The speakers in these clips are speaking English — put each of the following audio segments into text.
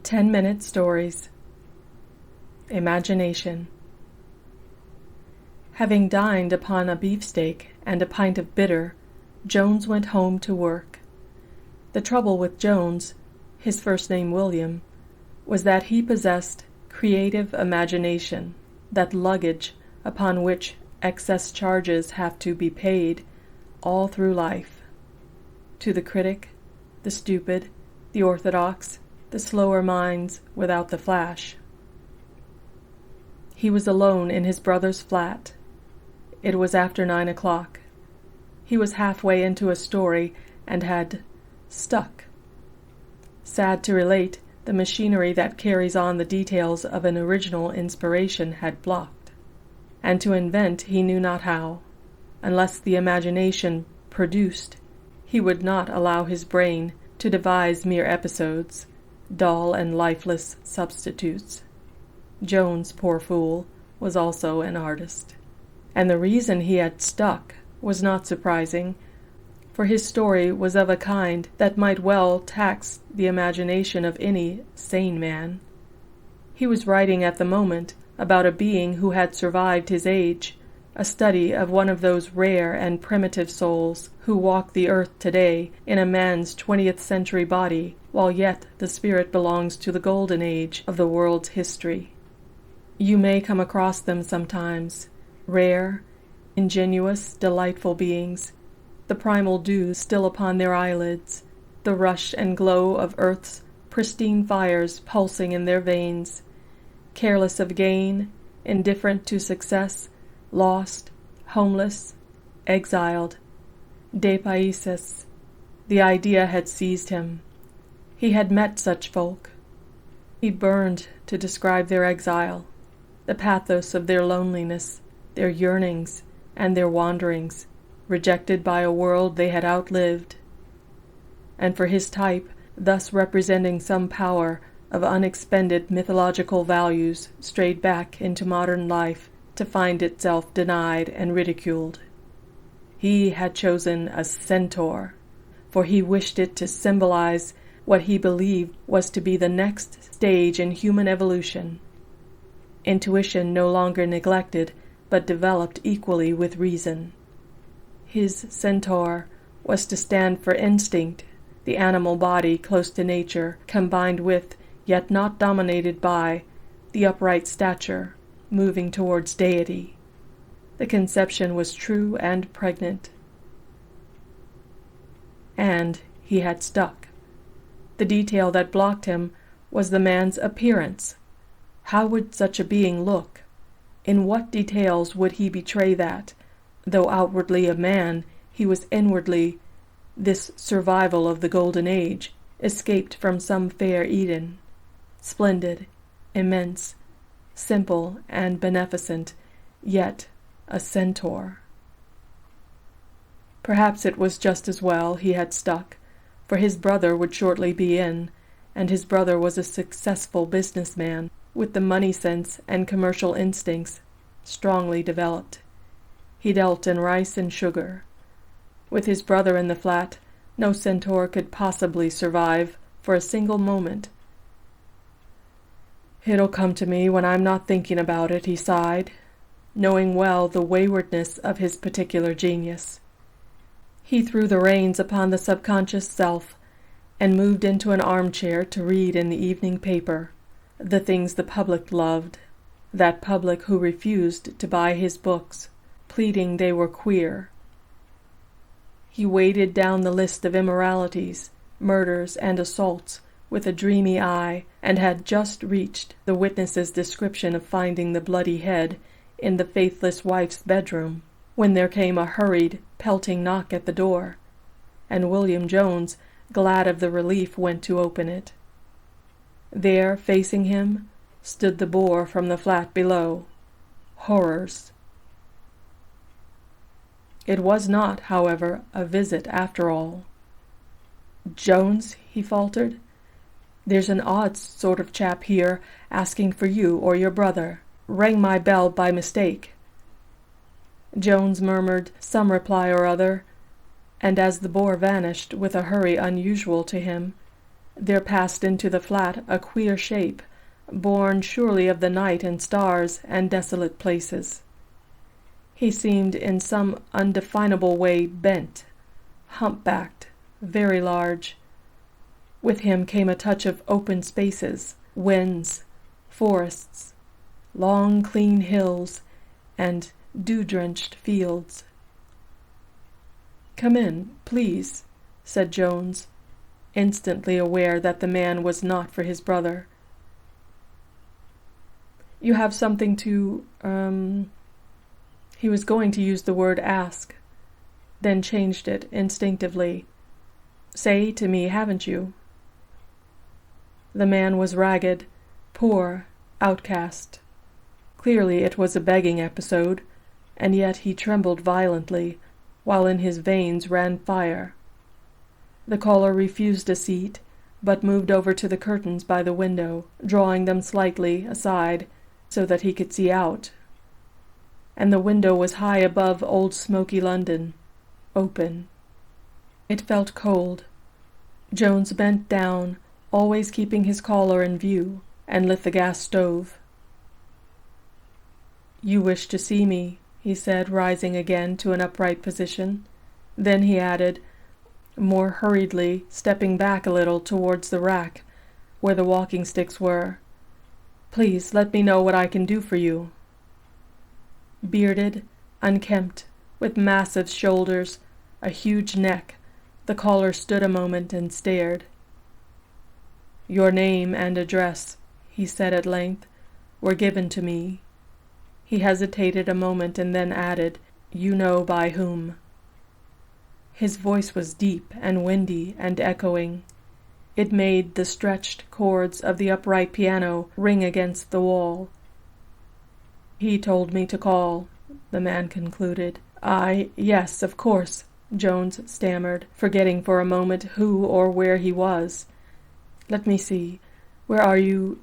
10-minute stories. Imagination. Having dined upon a beefsteak and a pint of bitter, Jones went home to work. The trouble with Jones, his first name William, was that he possessed creative imagination, that luggage upon which excess charges have to be paid all through life. To the critic, the stupid, the orthodox, the slower minds without the flash. He was alone in his brother's flat. It was after 9 o'clock. He was halfway into a story and had stuck. Sad to relate, the machinery that carries on the details of an original inspiration had blocked, and to invent he knew not how. Unless the imagination produced, he would not allow his brain to devise mere episodes, dull and lifeless substitutes. Jones, poor fool, was also an artist. And the reason he had stuck was not surprising, for his story was of a kind that might well tax the imagination of any sane man. He was writing at the moment about a being who had survived his age, a study of one of those rare and primitive souls who walk the earth today in a man's 20th century body, while yet the spirit belongs to the golden age of the world's history. You may come across them sometimes, rare, ingenuous, delightful beings, the primal dew still upon their eyelids, the rush and glow of earth's pristine fires pulsing in their veins, careless of gain, indifferent to success, lost, homeless, exiled. De paises. The idea had seized him. He had met such folk. He burned to describe their exile, the pathos of their loneliness, their yearnings, and their wanderings, rejected by a world they had outlived. And for his type, thus representing some power of unexpended mythological values strayed back into modern life to find itself denied and ridiculed. He had chosen a centaur, for he wished it to symbolize what he believed was to be the next stage in human evolution. Intuition no longer neglected, but developed equally with reason. His centaur was to stand for instinct, the animal body close to nature, combined with, yet not dominated by, the upright stature, moving towards deity. The conception was true and pregnant. And he had stuck. The detail that blocked him was the man's appearance. How would such a being look? In what details would he betray that, though outwardly a man, he was inwardly this survival of the golden age, escaped from some fair Eden, splendid, immense, simple and beneficent, yet a centaur. Perhaps it was just as well he had stuck, for his brother would shortly be in, and his brother was a successful businessman, with the money sense and commercial instincts strongly developed. He dealt in rice and sugar. With his brother in the flat, no centaur could possibly survive for a single moment. "It'll come to me when I'm not thinking about it," he sighed, knowing well the waywardness of his particular genius. He threw the reins upon the subconscious self and moved into an armchair to read in the evening paper the things the public loved, that public who refused to buy his books, pleading they were queer. He waded down the list of immoralities, murders, and assaults with a dreamy eye, and had just reached the witness's description of finding the bloody head in the faithless wife's bedroom, when there came a hurried, pelting knock at the door, and William Jones, glad of the relief, went to open it. There, facing him, stood the boar from the flat below. Horrors! It was not, however, a visit after all. "Jones," he faltered, "there's an odd sort of chap here asking for you or your brother. Rang my bell by mistake." Jones murmured some reply or other, and as the boar vanished with a hurry unusual to him, There passed into the flat a queer shape, born surely of the night and stars and desolate places. He seemed in some undefinable way bent, hump-backed, very large. With him came a touch of open spaces, winds, forests, long clean hills, and dew-drenched fields. "Come in, please," said Jones, instantly aware that the man was not for his brother. "You have something to, He was going to use the word ask, then changed it instinctively. "Say to me, haven't you?" The man was ragged, poor, outcast. Clearly it was a begging episode, and yet he trembled violently, while in his veins ran fire. The caller refused a seat, but moved over to the curtains by the window, drawing them slightly aside so that he could see out. And the window was high above old smoky London, open. It felt cold. Jones bent down, always keeping his caller in view, and lit the gas stove. "You wish to see me," he said, rising again to an upright position. Then he added, more hurriedly, stepping back a little towards the rack where the walking sticks were, "Please let me know what I can do for you." Bearded, unkempt, with massive shoulders, a huge neck, the caller stood a moment and stared. "Your name and address," he said at length, "were given to me." He hesitated a moment and then added, "You know by whom." His voice was deep and windy and echoing. It made the stretched chords of the upright piano ring against the wall. "He told me to call," the man concluded. Yes, of course," Jones stammered, forgetting for a moment who or where he was. "Let me see. Where are you?"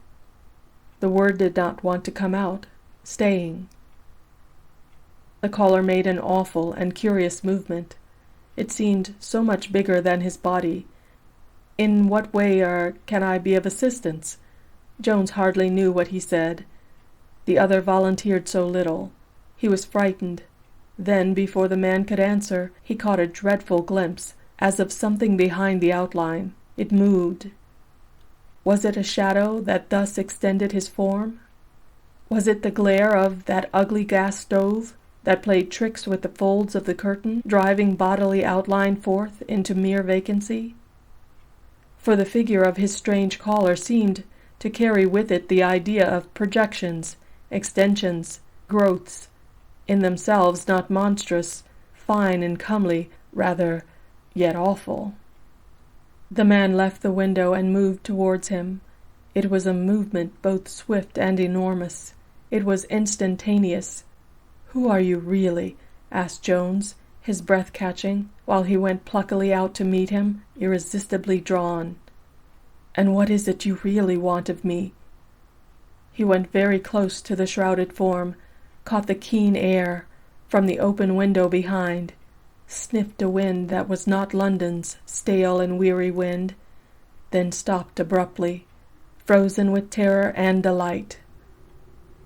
The word did not want to come out. "Staying." The caller made an awful and curious movement. It seemed so much bigger than his body. "In what way can I be of assistance?" Jones hardly knew what he said. The other volunteered so little. He was frightened. Then, before the man could answer, he caught a dreadful glimpse, as of something behind the outline. It moved. Was it a shadow that thus extended his form? Was it the glare of that ugly gas stove that played tricks with the folds of the curtain, driving bodily outline forth into mere vacancy? For the figure of his strange caller seemed to carry with it the idea of projections, extensions, growths, in themselves not monstrous, fine and comely, rather, yet awful. The man left the window and moved towards him. It was a movement both swift and enormous. It was instantaneous. "Who are you really?" asked Jones, his breath catching, while he went pluckily out to meet him, irresistibly drawn. "And what is it you really want of me?" He went very close to the shrouded form, caught the keen air from the open window behind, sniffed a wind that was not London's stale and weary wind, then stopped abruptly, frozen with terror and delight.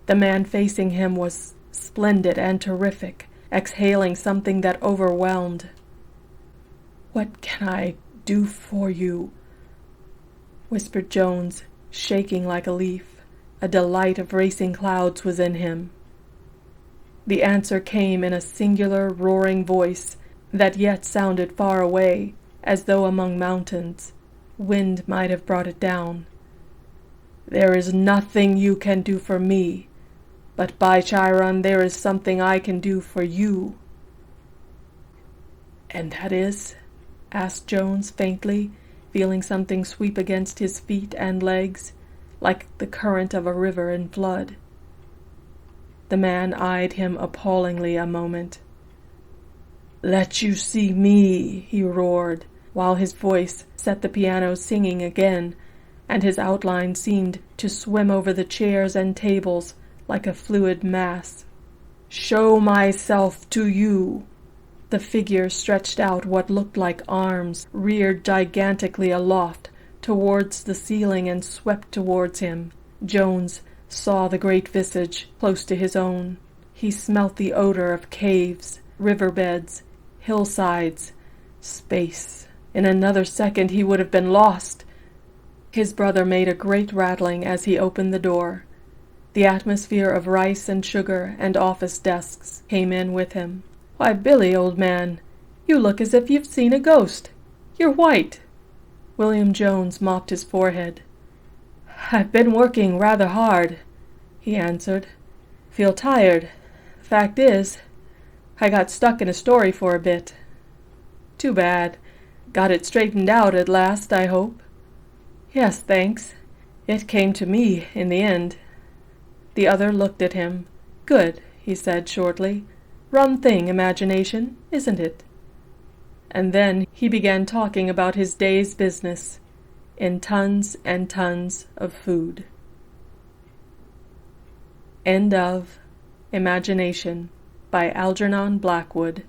The man facing him was splendid and terrific, exhaling something that overwhelmed. "What can I do for you?" whispered Jones, shaking like a leaf. A delight of racing clouds was in him. The answer came in a singular, roaring voice that yet sounded far away, as though among mountains. Wind might have brought it down. "There is nothing you can do for me, but by Chiron there is something I can do for you." "And that is?" asked Jones faintly, feeling something sweep against his feet and legs, like the current of a river in flood. The man eyed him appallingly a moment. "Let you see me," he roared, while his voice set the piano singing again, and his outline seemed to swim over the chairs and tables like a fluid mass. "Show myself to you." The figure stretched out what looked like arms, reared gigantically aloft, towards the ceiling and swept towards him. Jones saw the great visage close to his own. He smelt the odor of caves, riverbeds, hillsides, space. In another second he would have been lost. His brother made a great rattling as he opened the door. The atmosphere of rice and sugar and office desks came in with him. "Why, Billy, old man, you look as if you've seen a ghost. You're white." William Jones mopped his forehead. "I've been working rather hard," he answered. "Feel tired. Fact is, I got stuck in a story for a bit." "Too bad. Got it straightened out at last, I hope?" "Yes, thanks. It came to me in the end." The other looked at him. "Good," he said shortly. "Rum thing, imagination, isn't it?" And then he began talking about his day's business, in tons and tons of food. End of Imagination by Algernon Blackwood.